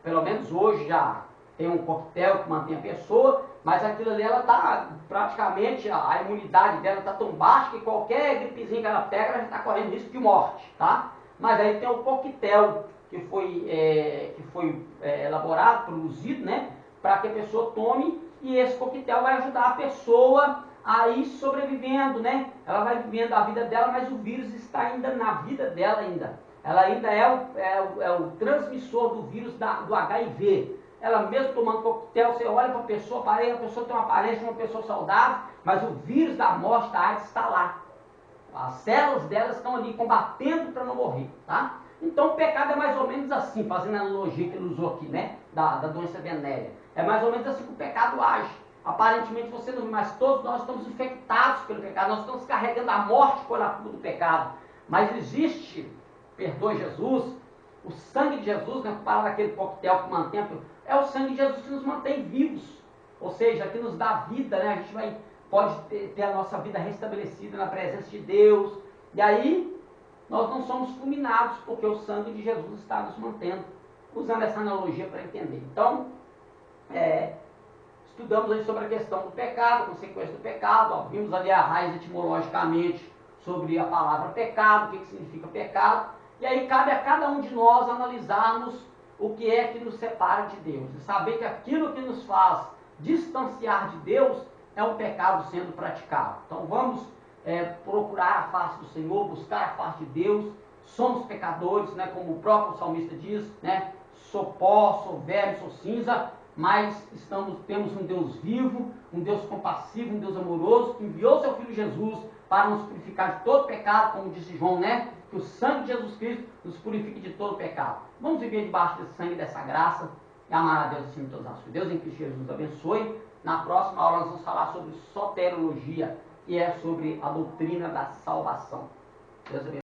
Pelo menos hoje já tem um coquetel que mantém a pessoa, mas aquilo ali, ela está praticamente, a imunidade dela está tão baixa que qualquer gripezinha que ela pega, ela já está correndo risco de morte, tá? Mas aí tem o coquetel que foi elaborado, produzido, né? Para que a pessoa tome, e esse coquetel vai ajudar a pessoa a ir sobrevivendo, né? Ela vai vivendo a vida dela, mas o vírus está ainda na vida dela ainda. Ela ainda é o transmissor do vírus do HIV. Ela mesmo tomando coquetel, você olha para a pessoa tem uma aparência de uma pessoa saudável, mas o vírus da morte, da AIDS, está lá. As células delas estão ali combatendo para não morrer, tá? Então o pecado é mais ou menos assim, fazendo a analogia que ele usou aqui, né? Da doença venérea. É mais ou menos assim que o pecado age. Aparentemente você não vê, mas todos nós estamos infectados pelo pecado, nós estamos carregando a morte pela culpa do pecado. Mas existe, perdoe Jesus, o sangue de Jesus, né? Para aquele coquetel que mantém, é o sangue de Jesus que nos mantém vivos. Ou seja, que nos dá vida, né? A gente pode ter a nossa vida restabelecida na presença de Deus. E aí, nós não somos fulminados, porque o sangue de Jesus está nos mantendo. Usando essa analogia para entender. Então, estudamos aí sobre a questão do pecado, a consequência do pecado. Ó, vimos ali a raiz etimologicamente sobre a palavra pecado, o que significa pecado. E aí cabe a cada um de nós analisarmos o que é que nos separa de Deus. E saber que aquilo que nos faz distanciar de Deus é um pecado sendo praticado. Então vamos procurar a face do Senhor, buscar a face de Deus. Somos pecadores, né, como o próprio salmista diz, né, sou pó, sou verme, sou cinza, mas temos um Deus vivo, um Deus compassivo, um Deus amoroso, que enviou seu Filho Jesus para nos purificar de todo pecado, como disse João, né, que o sangue de Jesus Cristo nos purifique de todo pecado. Vamos viver debaixo desse sangue, dessa graça, e amar a Deus acima de todas as coisas. Deus em Cristo Jesus nos abençoe. Na próxima aula nós vamos falar sobre soteriologia, que é sobre a doutrina da salvação. Deus abençoe.